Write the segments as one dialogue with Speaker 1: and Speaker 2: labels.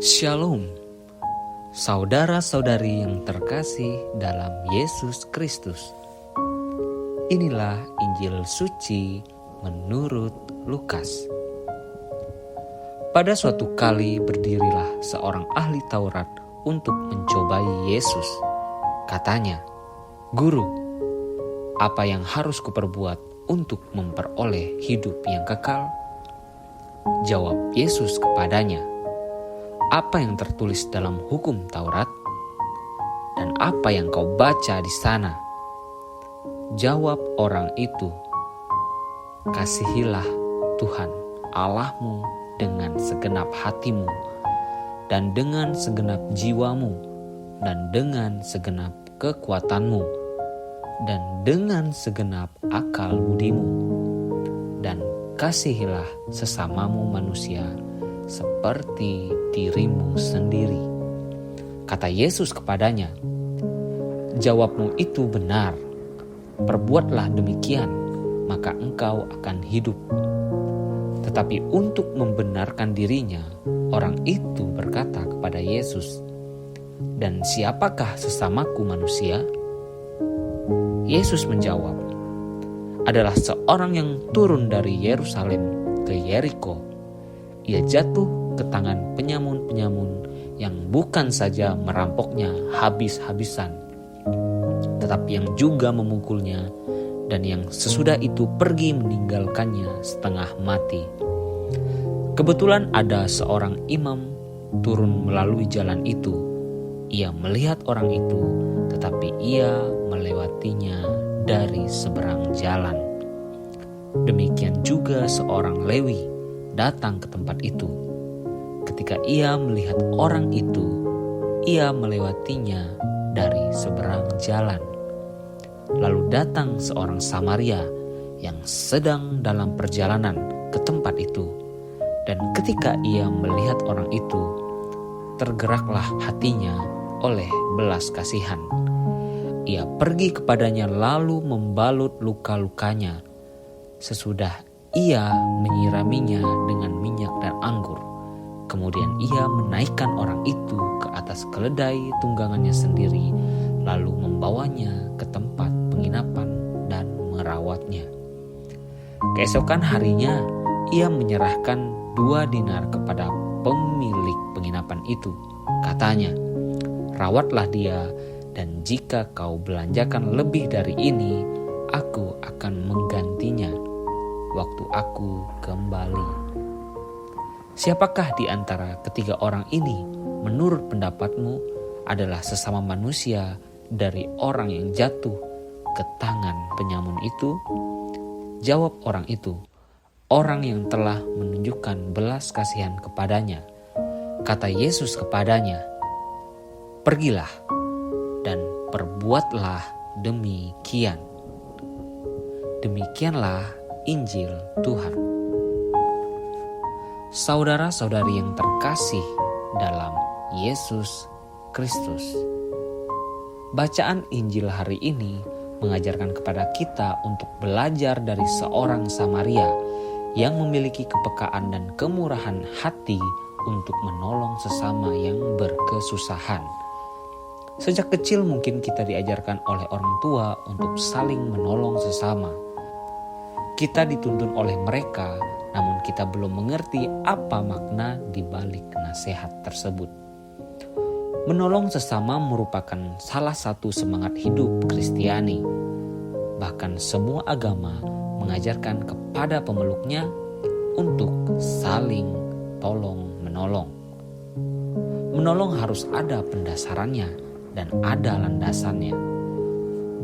Speaker 1: Shalom, saudara-saudari yang terkasih dalam Yesus Kristus. Inilah Injil suci menurut Lukas. Pada suatu kali berdirilah seorang ahli Taurat untuk mencobai Yesus. Katanya, "Guru, apa yang harus kuperbuat untuk memperoleh hidup yang kekal?" Jawab Yesus kepadanya, "Apa yang tertulis dalam hukum Taurat? Dan apa yang kau baca di sana?" Jawab orang itu, "Kasihilah Tuhan Allahmu dengan segenap hatimu, dan dengan segenap jiwamu, dan dengan segenap kekuatanmu, dan dengan segenap akal budimu. Dan kasihilah sesamamu manusia seperti dirimu sendiri." Kata Yesus kepadanya, "Jawabmu itu benar. Perbuatlah demikian, maka engkau akan hidup." Tetapi untuk membenarkan dirinya, orang itu berkata kepada Yesus, "Dan siapakah sesamaku manusia?" Yesus menjawab, "Adalah seorang yang turun dari Yerusalem ke Yeriko. Ia jatuh ke tangan penyamun-penyamun yang bukan saja merampoknya habis-habisan, tetapi yang juga memukulnya, dan yang sesudah itu pergi meninggalkannya setengah mati. Kebetulan ada seorang imam turun melalui jalan itu. Ia melihat orang itu, tetapi ia melewatinya dari seberang jalan. Demikian juga seorang Lewi datang ke tempat itu. Ketika ia melihat orang itu, ia melewatinya dari seberang jalan. Lalu datang seorang Samaria yang sedang dalam perjalanan ke tempat itu. Dan ketika ia melihat orang itu, tergeraklah hatinya oleh belas kasihan. Ia pergi kepadanya lalu membalut luka-lukanya. Sesudah ia menyiraminya dengan minyak dan anggur. Kemudian ia menaikkan orang itu ke atas keledai tunggangannya sendiri, lalu membawanya ke tempat penginapan dan merawatnya. Keesokan harinya ia menyerahkan 2 dinar kepada pemilik penginapan itu. Katanya, "Rawatlah dia, dan jika kau belanjakan lebih dari ini, aku akan menggantinya waktu aku kembali." Siapakah di antara ketiga orang ini menurut pendapatmu adalah sesama manusia dari orang yang jatuh ke tangan penyamun itu? Jawab orang itu, "Orang yang telah menunjukkan belas kasihan kepadanya." Kata Yesus kepadanya, "Pergilah dan perbuatlah demikian." Demikianlah Injil Tuhan. Saudara-saudari yang terkasih dalam Yesus Kristus, bacaan Injil hari ini mengajarkan kepada kita untuk belajar dari seorang Samaria yang memiliki kepekaan dan kemurahan hati untuk menolong sesama yang berkesusahan. Sejak kecil mungkin kita diajarkan oleh orang tua untuk saling menolong sesama. Kita dituntun oleh mereka, namun kita belum mengerti apa makna di balik nasihat tersebut. Menolong sesama merupakan salah satu semangat hidup Kristiani. Bahkan semua agama mengajarkan kepada pemeluknya untuk saling tolong-menolong. Menolong harus ada pendasarannya dan ada landasannya.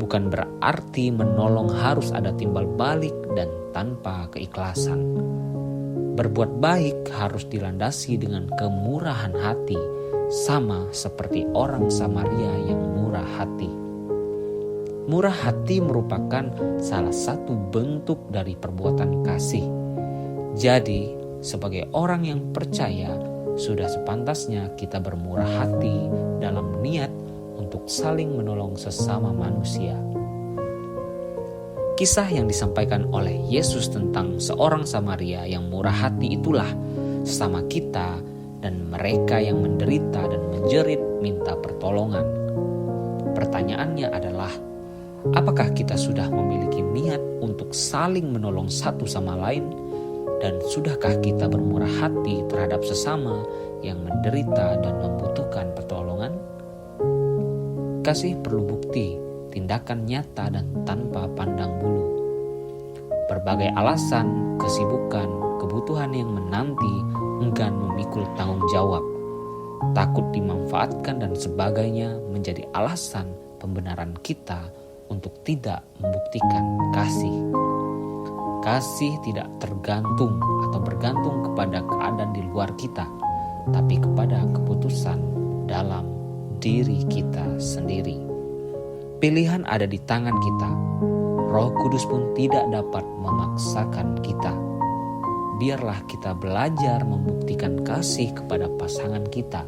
Speaker 1: Bukan berarti menolong harus ada timbal balik dan tanpa keikhlasan. Berbuat baik harus dilandasi dengan kemurahan hati, sama seperti orang Samaria yang murah hati. Murah hati merupakan salah satu bentuk dari perbuatan kasih. Jadi, sebagai orang yang percaya, sudah sepantasnya kita bermurah hati dalam niat untuk saling menolong sesama manusia. Kisah yang disampaikan oleh Yesus tentang seorang Samaria yang murah hati itulah sesama kita dan mereka yang menderita dan menjerit minta pertolongan. Pertanyaannya adalah, apakah kita sudah memiliki niat untuk saling menolong satu sama lain? Dan sudahkah kita bermurah hati terhadap sesama yang menderita dan membutuhkan pertolongan? Kasih perlu bukti, tindakan nyata dan tanpa pandang bulu. Berbagai alasan, kesibukan, kebutuhan yang menanti, enggan memikul tanggung jawab, takut dimanfaatkan dan sebagainya menjadi alasan pembenaran kita untuk tidak membuktikan kasih. Kasih tidak tergantung atau bergantung kepada keadaan di luar kita, tapi kepada keputusan dalam diri kita sendiri. Pilihan ada di tangan kita. Roh Kudus pun tidak dapat memaksakan kita. Biarlah kita belajar membuktikan kasih kepada pasangan kita,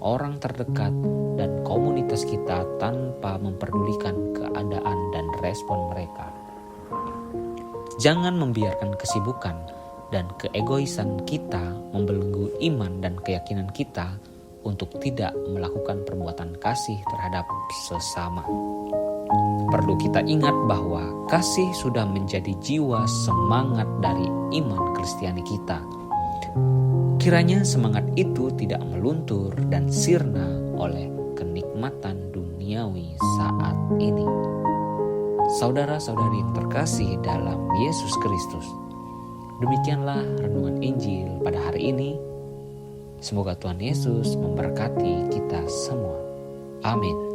Speaker 1: orang terdekat, dan komunitas kita tanpa memperdulikan keadaan dan respon mereka. Jangan membiarkan kesibukan dan keegoisan kita membelenggu iman dan keyakinan kita untuk tidak melakukan perbuatan kasih terhadap sesama. Perlu kita ingat bahwa kasih sudah menjadi jiwa semangat dari iman Kristiani kita. Kiranya semangat itu tidak meluntur dan sirna oleh kenikmatan duniawi saat ini. Saudara-saudari yang terkasih dalam Yesus Kristus, demikianlah renungan Injil pada hari ini. Semoga Tuhan Yesus memberkati kita semua. Amin.